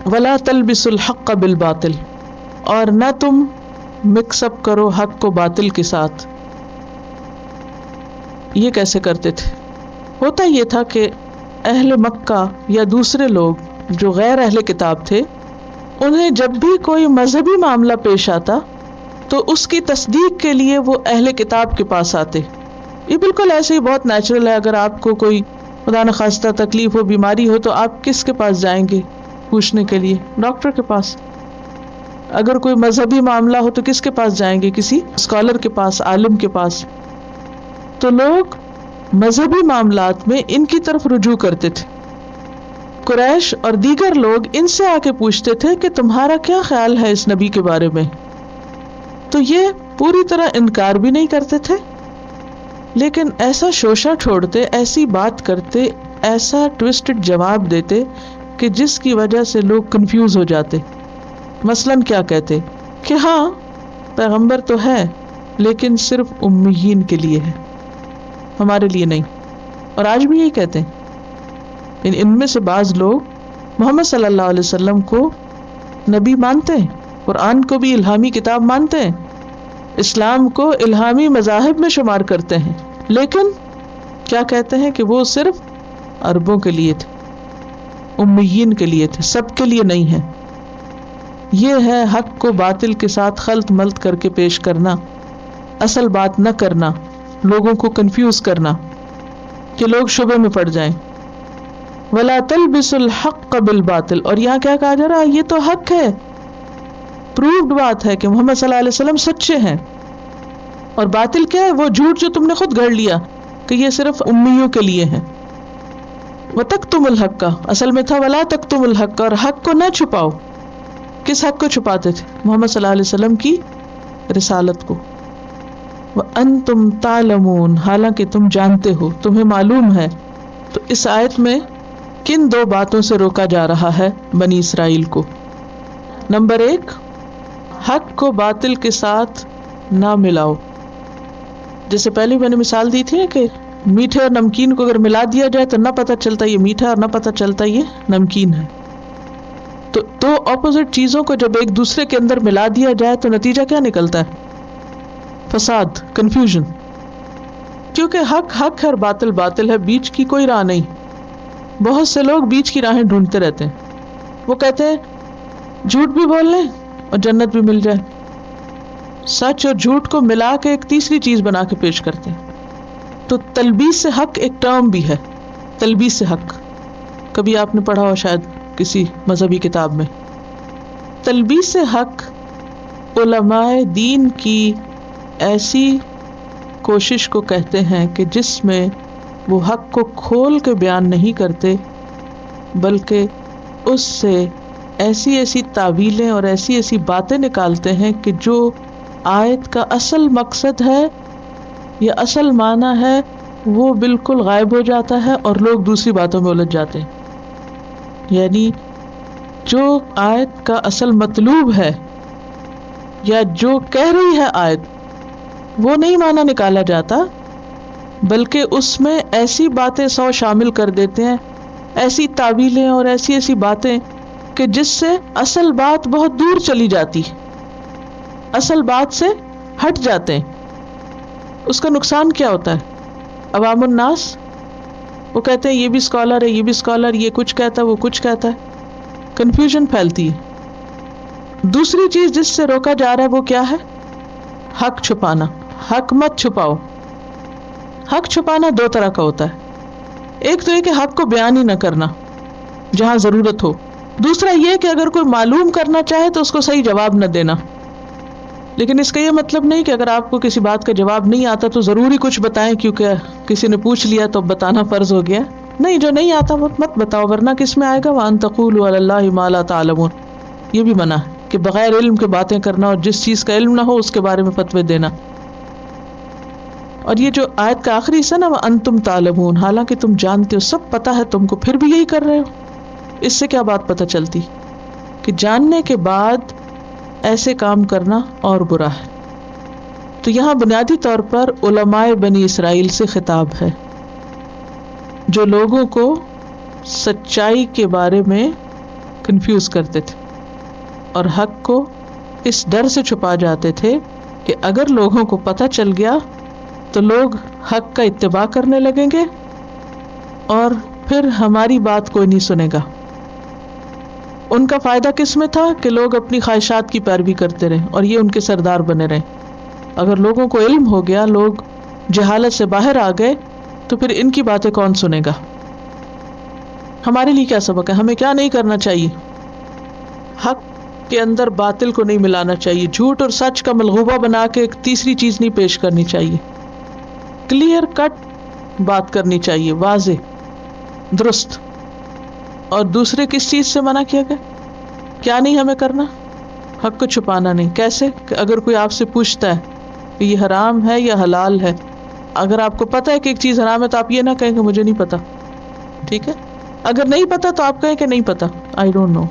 ولا تلبسوا الحق بالباطل، اور نہ تم مکس اپ کرو حق کو باطل کے ساتھ. یہ کیسے کرتے تھے؟ ہوتا یہ تھا کہ اہل مکہ یا دوسرے لوگ جو غیر اہل کتاب تھے، انہیں جب بھی کوئی مذہبی معاملہ پیش آتا تو اس کی تصدیق کے لیے وہ اہل کتاب کے پاس آتے. یہ بالکل ایسے ہی بہت نیچرل ہے. اگر آپ کو کوئی خدا نخواستہ تکلیف ہو، بیماری ہو، تو آپ کس کے پاس جائیں گے پوچھنے کے لیے؟ ڈاکٹر کے پاس. اگر کوئی مذہبی معاملہ ہو تو کس کے پاس جائیں گے؟ کسی اسکالر کے پاس، عالم کے پاس. تو لوگ مذہبی معاملات میں ان کی طرف رجوع کرتے تھے. قریش اور دیگر لوگ ان سے آ کے پوچھتے تھے کہ تمہارا کیا خیال ہے اس نبی کے بارے میں. تو یہ پوری طرح انکار بھی نہیں کرتے تھے، لیکن ایسا شوشہ چھوڑتے، ایسی بات کرتے، ایسا ٹوسٹڈ جواب دیتے کہ جس کی وجہ سے لوگ کنفیوز ہو جاتے. مثلاً کیا کہتے کہ ہاں پیغمبر تو ہے لیکن صرف امیین کے لیے ہے، ہمارے لیے نہیں. اور آج بھی یہی کہتے ہیں. ان میں سے بعض لوگ محمد صلی اللہ علیہ وسلم کو نبی مانتے ہیں، قرآن کو بھی الہامی کتاب مانتے ہیں، اسلام کو الہامی مذاہب میں شمار کرتے ہیں، لیکن کیا کہتے ہیں کہ وہ صرف عربوں کے لیے تھے، امیین کے لیے تھے، سب کے لیے نہیں ہے. یہ ہے حق کو باطل کے ساتھ خلط ملط کر کے پیش کرنا، اصل بات نہ کرنا، لوگوں کو کنفیوز کرنا کہ لوگ شبہ میں پڑ جائیں. ولا تلبسوا الحق بالباطل، اور یہاں کیا کہا جا رہا ہے؟ یہ تو حق ہے، پروفڈ بات ہے کہ محمد صلی اللہ علیہ وسلم سچے ہیں. اور باطل کیا ہے؟ وہ جھوٹ جو تم نے خود گھڑ لیا کہ یہ صرف امیوں کے لیے ہے. وَتَكْتُمُ الْحَقَّ، اصل میں تھا وَلَا تَكْتُمُ الْحَقَّ، اور حق کو نہ چھپاؤ. کس حق کو چھپاتے تھے؟ محمد صلی اللہ علیہ وسلم کی رسالت کو. وَأَنْتُمْ تَعْلَمُونَ، حالانکہ تم جانتے ہو، تمہیں معلوم ہے. تو اس آیت میں کن دو باتوں سے روکا جا رہا ہے بنی اسرائیل کو؟ نمبر 1، حق کو باطل کے ساتھ نہ ملاؤ. جیسے پہلے میں نے مثال دی تھی کہ میٹھے اور نمکین کو اگر ملا دیا جائے تو نہ پتہ چلتا یہ میٹھا اور نہ پتہ چلتا یہ نمکین ہے. تو دو اپوزٹ چیزوں کو جب ایک دوسرے کے اندر ملا دیا جائے تو نتیجہ کیا نکلتا ہے؟ فساد، کنفیوژن. کیونکہ حق حق ہے اور باطل باطل ہے، بیچ کی کوئی راہ نہیں. بہت سے لوگ بیچ کی راہیں ڈھونڈتے رہتے ہیں. وہ کہتے ہیں جھوٹ بھی بول لیں اور جنت بھی مل جائے. سچ اور جھوٹ کو ملا کے ایک تیسری چیز بنا کے پیش کرتے ہیں. تو تلبیس حق ایک ٹرم بھی ہے، تلبیس حق. کبھی آپ نے پڑھا ہو شاید کسی مذہبی کتاب میں. تلبیس حق علماء دین کی ایسی کوشش کو کہتے ہیں کہ جس میں وہ حق کو کھول کے بیان نہیں کرتے، بلکہ اس سے ایسی ایسی تعویلیں اور ایسی ایسی باتیں نکالتے ہیں کہ جو آیت کا اصل مقصد ہے یا اصل معنی ہے وہ بالکل غائب ہو جاتا ہے اور لوگ دوسری باتوں میں الجھ جاتے ہیں. یعنی جو آیت کا اصل مطلوب ہے یا جو کہہ رہی ہے آیت، وہ نہیں معنی نکالا جاتا، بلکہ اس میں ایسی باتیں 100 شامل کر دیتے ہیں، ایسی تعویلیں اور ایسی ایسی باتیں کہ جس سے اصل بات بہت دور چلی جاتی، اصل بات سے ہٹ جاتے ہیں. اس کا نقصان کیا ہوتا ہے؟ عوام الناس وہ کہتے ہیں یہ بھی اسکالر ہے، یہ بھی اسکالر، یہ کچھ کہتا ہے، وہ کچھ کہتا ہے، کنفیوژن پھیلتی ہے. دوسری چیز جس سے روکا جا رہا ہے وہ کیا ہے؟ حق چھپانا. حق مت چھپاؤ. حق چھپانا دو طرح کا ہوتا ہے. ایک تو یہ کہ حق کو بیان ہی نہ کرنا جہاں ضرورت ہو. دوسرا یہ کہ اگر کوئی معلوم کرنا چاہے تو اس کو صحیح جواب نہ دینا. لیکن اس کا یہ مطلب نہیں کہ اگر آپ کو کسی بات کا جواب نہیں آتا تو ضروری کچھ بتائیں کیونکہ کسی نے پوچھ لیا تو بتانا فرض ہو گیا. نہیں، جو نہیں آتا وہ مت بتاؤ، ورنہ کس میں آئے گا وَأَن تَقُولُوا عَلَى اللَّهِ مَا لَا تَعْلَمُونَ. یہ بھی منع ہے کہ بغیر علم کے باتیں کرنا اور جس چیز کا علم نہ ہو اس کے بارے میں فتوے دینا. اور یہ جو آیت کا آخری حصہ نا وَأَنْتُمْ تَعْلَمُونَ، حالانکہ تم جانتے ہو، سب پتہ ہے تم کو، پھر بھی یہی کر رہے ہو. اس سے کیا بات پتہ چلتی کہ جاننے کے بعد ایسے کام کرنا اور برا ہے. تو یہاں بنیادی طور پر علماء بنی اسرائیل سے خطاب ہے جو لوگوں کو سچائی کے بارے میں کنفیوز کرتے تھے اور حق کو اس ڈر سے چھپا جاتے تھے کہ اگر لوگوں کو پتہ چل گیا تو لوگ حق کا اتباع کرنے لگیں گے اور پھر ہماری بات کوئی نہیں سنے گا. ان کا فائدہ کس میں تھا کہ لوگ اپنی خواہشات کی پیروی کرتے رہیں اور یہ ان کے سردار بنے رہیں. اگر لوگوں کو علم ہو گیا، لوگ جہالت سے باہر آ گئے، تو پھر ان کی باتیں کون سنے گا. ہمارے لیے کیا سبق ہے؟ ہمیں کیا نہیں کرنا چاہیے؟ حق کے اندر باطل کو نہیں ملانا چاہیے، جھوٹ اور سچ کا ملغوبہ بنا کے ایک تیسری چیز نہیں پیش کرنی چاہیے. کلیئر کٹ بات کرنی چاہیے، واضح، درست. اور دوسرے کس چیز سے منع کیا گیا؟ کیا نہیں ہمیں کرنا؟ حق کو چھپانا نہیں. کیسے؟ کہ اگر کوئی آپ سے پوچھتا ہے کہ یہ حرام ہے یا حلال ہے، اگر آپ کو پتہ ہے کہ ایک چیز حرام ہے تو آپ یہ نہ کہیں کہ مجھے نہیں پتا. ٹھیک ہے؟ اگر نہیں پتا تو آپ کہیں کہ نہیں پتا، آئی ڈونٹ نو.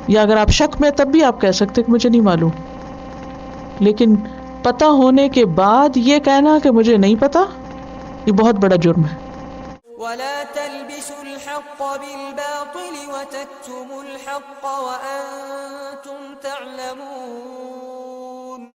یا اگر آپ شک میں تب بھی آپ کہہ سکتے کہ مجھے نہیں معلوم. لیکن پتہ ہونے کے بعد یہ کہنا کہ مجھے نہیں پتا، یہ بہت بڑا جرم ہے. ولا تلبسوا الحق بالباطل وتكتموا الحق وأنتم تعلمون.